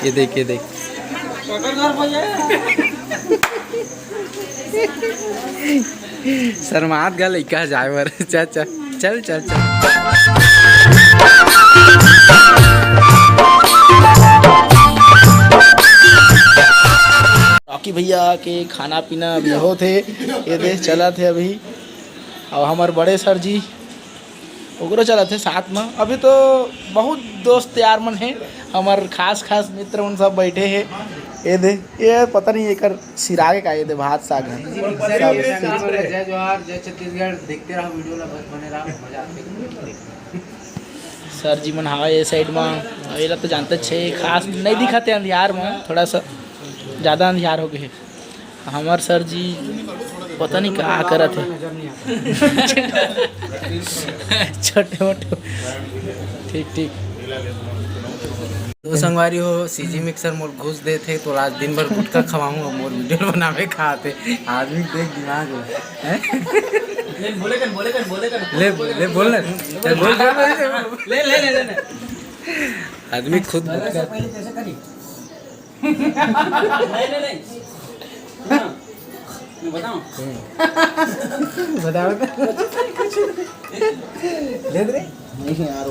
ये देख ये देख। शर्मात गा लइका जाए बर। चल चल चल चल चल। रॉकी भैया के खाना पीना अभी हो थे, ये देख चला थे अभी। और हमारे बड़े सर जी ओकरो चला थे साथ में। अभी तो बहुत दोस्त यार मन है, हमारे खास खास मित्र उन सब बैठे हैं। ये दे ये पता नहीं एक सिरागे का ये दे भात साग है। जय जोहार जय छत्तीसगढ़। देखते रहो वीडियो ला, बस बने रहो, मजा आते। सर जी मन हवा ये साइड में, ये तो जानते छे खास नहीं दिखाते अंधियार में, थोड़ा सा ज़्यादा अंधियार हो गए। हमारे सर जी पता नहीं क्या करत है। छोटे मोटे ठीक ठीक। तो संगवारी हो सीजी मिक्सर मोर घुस दे थे तो आज दिन भर गुटखा खवाऊंगा, मोर वीडियो बनावे खाते आदमी देख दिमाग है। बोले कर ले बोल ले आदमी खुद बताओ ले दे नहीं यार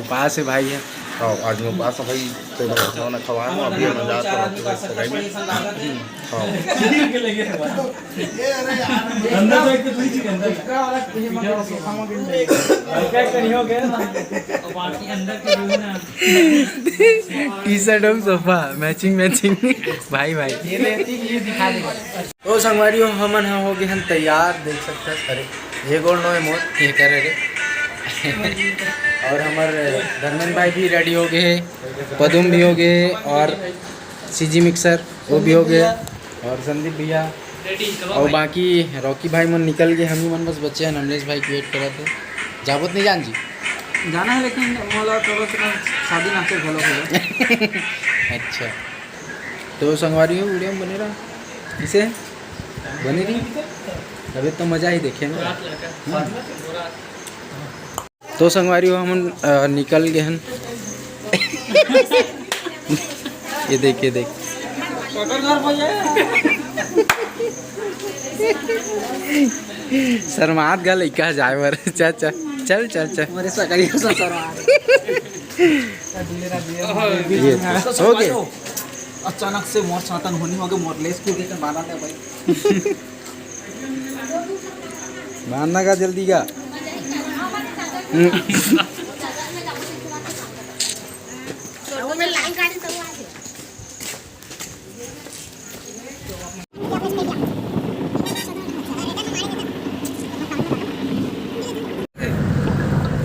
पास है भाई है। हाँ आज मैं पास भाई तो खाना खवाया हूँ अभी मैं जाता हूँ सगाई में। हाँ टी शर्ट और सोफा मैचिंग मैचिंग भाई भाई। ओ संगवारी हो हमन हो गए हम तैयार, देख सकते हैं। अरे ये गोल नो है मोर ये कर रहे। और हमारे धर्मेंद्र भाई भी रेडी हो गए, पदुम भी हो गए, और सीजी मिक्सर वो भी हो गए, और संदीप भैया और बाकी रॉकी भाई मन निकल गए। हम ही मन बस बच्चे हैं, नमलेश भाई की वेट कर रहे थे। जाबत नहीं जान जी जाना है, लेकिन मोला तो बस शादी नाचे भलो हो। अच्छा तो संगवारी हो वीडियो में बने रहा, इसे बनी रही अभी तो मज़ा ही देखे ना। तो संगवारी हो हम निकल गए हैं। ये देख ये देख। शर्मात गा लइका जाए बर। चल चल चल चल चल। हो गए अचानक से मोर छातन होनी हो गए, मोर लेस को के बाला दे भाई। मानना का जल्दी का।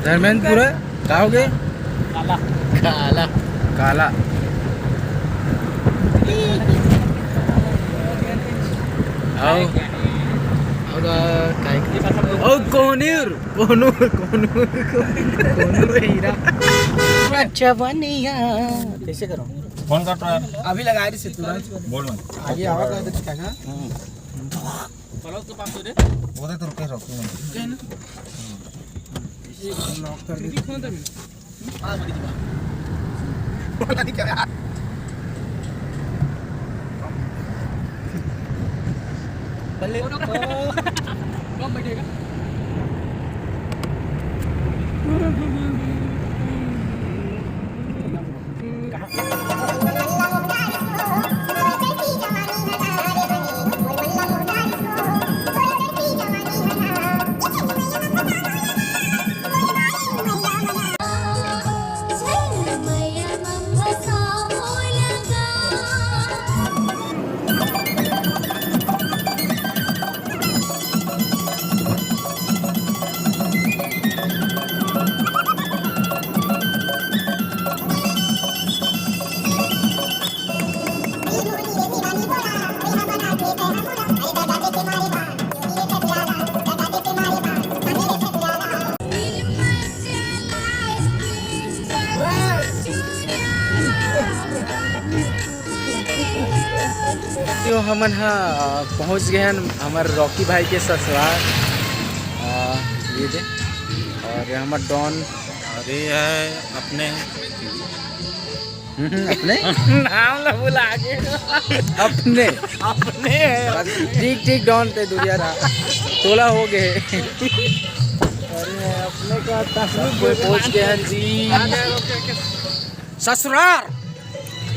धर्मेंद्र पूरा क्या हो गए? काला काला काला। आओ हीरा अच्छा बनिया। कैसे करो फोन कर रहा है अभी लगा रही से तुरंत बोल मत आगे आवाज आ रही है। वो दे तो रुके रहो लॉक कर दी। कम बैठेगा तो हमन पहुँच गए हैं हमारे रॉकी भाई के ससुराल। ये दे और हमारे डॉन अरे है अपने अपने नाम ला बुला के अपने अपने है। बस ठीक ठीक डॉन पे दुनिया रहा तोला हो गए अपने का कोई पहुंच गए हैं जी ससुरार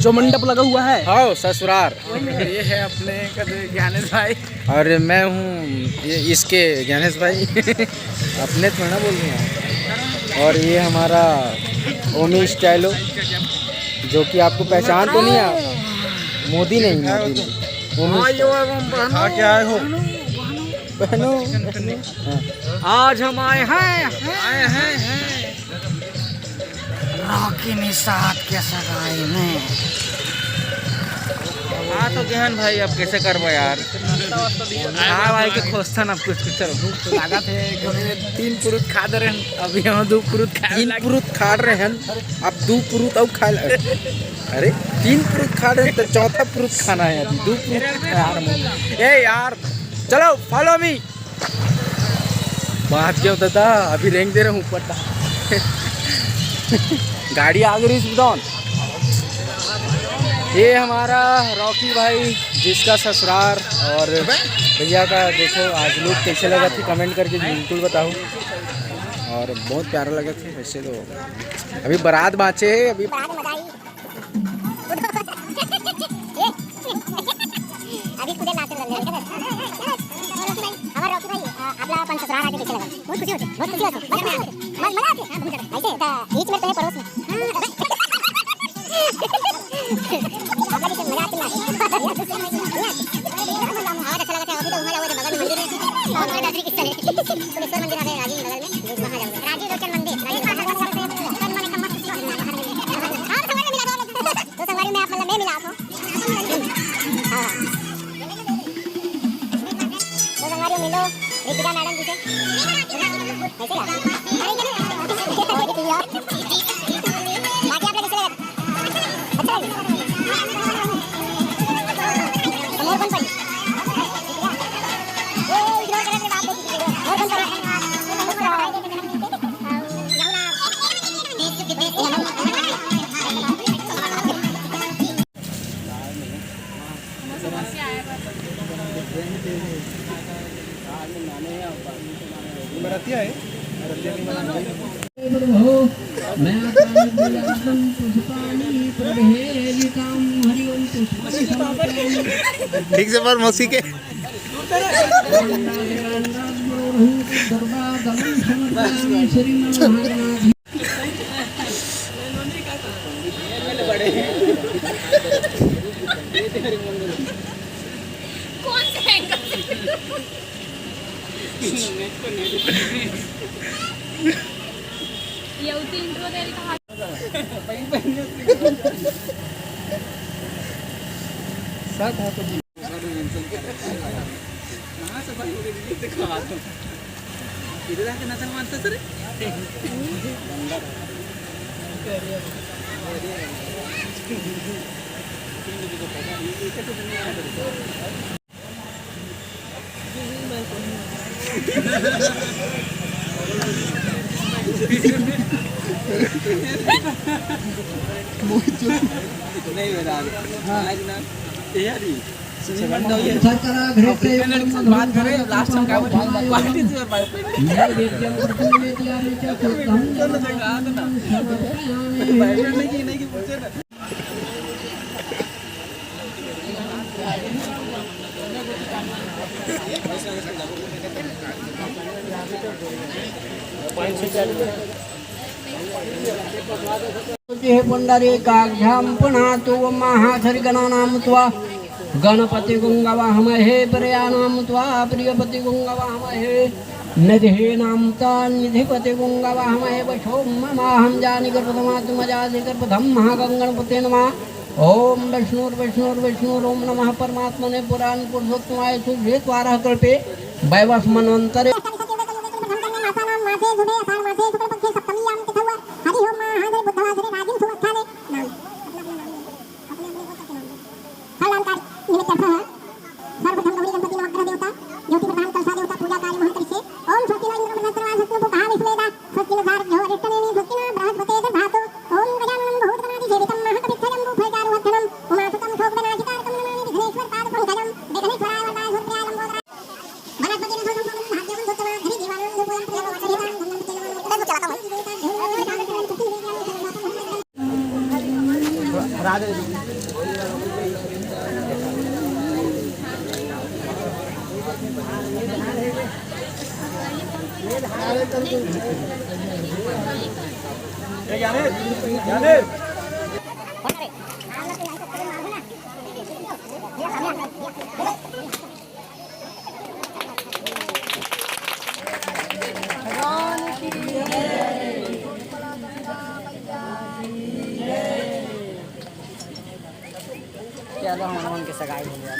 जो मंडप लगा हुआ है हाँ ससुरार ये है अपने का ज्ञानेश भाई। और मैं हूँ ये इसके ज्ञानेश भाई अपने थोड़ा ना बोल रहे हैं। और ये हमारा ओमी स्टाइलो जो कि आपको पहचान तो नहीं है मोदी नहीं ओमी क्या हो बहनों आज हम आए हैं रॉकी निषाद के सगाई में। हाँ तो गहन भाई अब कैसे करबो यार हाँ भाई के खोजतन अब कुछ चलो लगा थे 3 पुरुष खा दे रहे हैं, अभी हम 2 पुरुष खा 3 पुरुष खा रहे हैं अब 2 पुरुष और खा अरे 3 पुरुष खा रहे हैं तो चौथा पुरुष खाना है अभी 2 पुरुष यार ए यार चलो फॉलो मी बात क्या होता था अभी रेंग दे रहा हूँ ऊपर गाड़ी आ गई सुदान। ये हमारा रॉकी भाई जिसका ससुरार और भैया का देखो आज लुक कैसे लगा थे कमेंट करके बिल्कुल बताओ और बहुत प्यारा लगा थे वैसे तो अभी बारात बाँचे है अभी अभी खुदे नाच रहे हैं हमारे रॉकी भाई आपला पण ससुराल आके पीछे लगा बहुत खुशी होती मजा आती है ऐसे बीच में तो है पड़ोस में आपका भी मजा आती है बहुत अच्छा लगा था अभी तो वहां जाओगे बगल में मंदिर है और दादरी किस तरह सुरेश्वर मंदिर है राजीव नगर में वहां जाओगे राजीव लोचन मंदिर तो संगवारी में आप मतलब मैं मिला आपको हां तो संगवारी मिलो रितिका मैडम जी से कैसे यार और ये यार बाकी आप लोग कैसे लगा अच्छा लगा और कौन पड़ी ओ इधर करने के बाद देखिए और कौन पड़ी बरातिया है ठीक से पर मौसी के कौन से एंगल येवती इंट्रो द्यायला का बात करें लास्ट में क्या पार्टी से नहीं कि पूछे ना पुंडरीकाक्षां पुनातु महासरिगणानां त्वा गणपति गुंगवाहमहे प्रियाणां त्वा प्रियपति गुंगवाहमहे निधिनां ता निधिपति गुंगवाहमहे वशो ममाहं जानि गर्भधमातुमजासि गर्भधं महागणपते नमः ओम विष्णुर्विष्णुर्विष्णुरोम नमः परमात्मने पुराण पुरुषोत्तमाय शुभे द्वारः कल्पे वैवस्मनन्तरे ओम हनुमान के सगाई हो गया।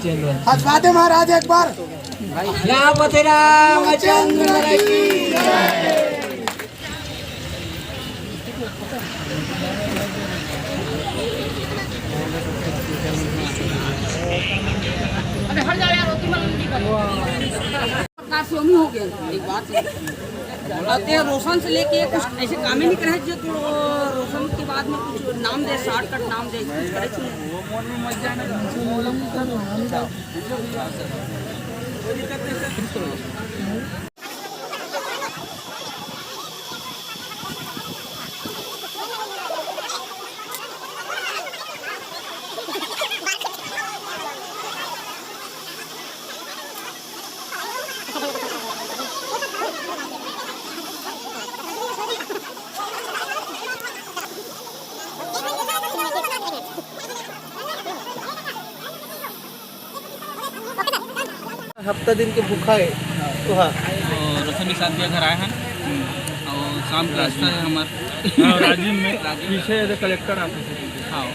चलो हंसवाते महाराज एक बार। यहाँ पते रामचंद्र की जय। काफी हो गया एक बात बोलाते हैं रोशन से लेके कुछ ऐसे काम ही नहीं करे जो तो रोशन के बाद में कुछ नाम दे शॉर्टकट नाम दे कुछ करे हफ्ता दिन के भूखा है तो हाँ रोशन के साथ भी घर आए हैं और शाम का रास्ता है हमारा राजीव में पीछे कलेक्टर ऑफिस है। हाँ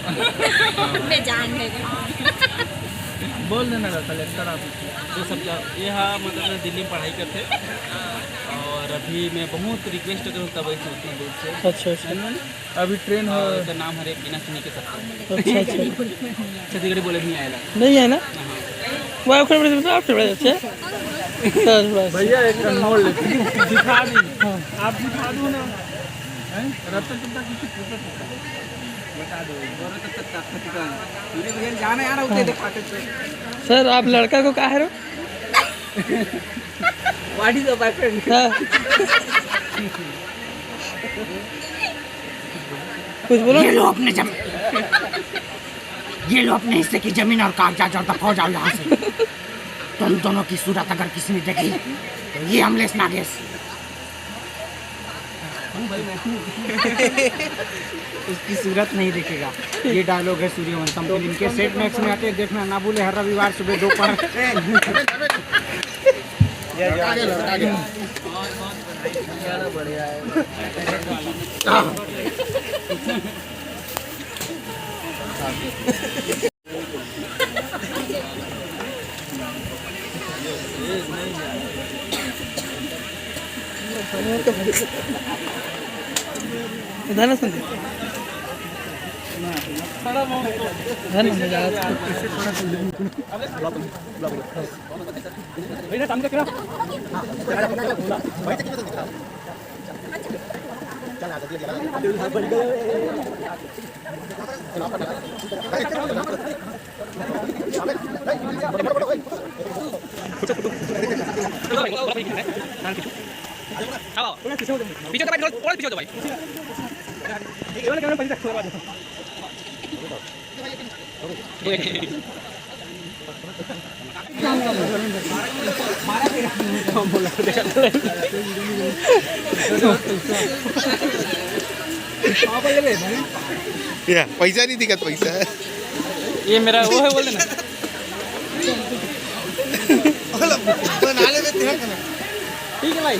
बोल देना कलेक्टर ऑफिस ये सब यहाँ मतलब दिल्ली में पढ़ाई करते और अभी मैं बहुत रिक्वेस्ट करूँ तब ऐसे होती दूर से। अच्छा अच्छा अभी ट्रेन हो तो नाम हरे बिना सुनी के सकते अच्छा अच्छा छत्तीसगढ़ी बोले नहीं आएगा नहीं है ना वो आप बड़े अच्छे भैया एक मोड़ दिखा दी आप दिखा दो ना रत्न चिंता किसी बता दो मेरे भैया जाना यार उसे दिखाते थे। सर आप लड़का को कहा है व्हाट इज माय फ्रेंड। कुछ बोलो। ये लो अपने हिस्से की जमीन और कागजात और दफा हो जाओ यहाँ से। तुम दोनों की सूरत अगर किसी ने देखी तो ये हमलेस नागेश। उसकी सूरत नहीं देखेगा। ये डायलॉग है सूर्यवंशम फिल्म के सेट मैक्स में आते देखना ना भूले हर रविवार सुबह दोपहर। बढ़िया है। धन संदीप धन पीछे तो भाई और पीछे तो भाई ये वाला कैमरा पैसे रखो बाद या पैसा नहीं दिखत पैसा ये मेरा वो है बोल देना बना ले ठीक है भाई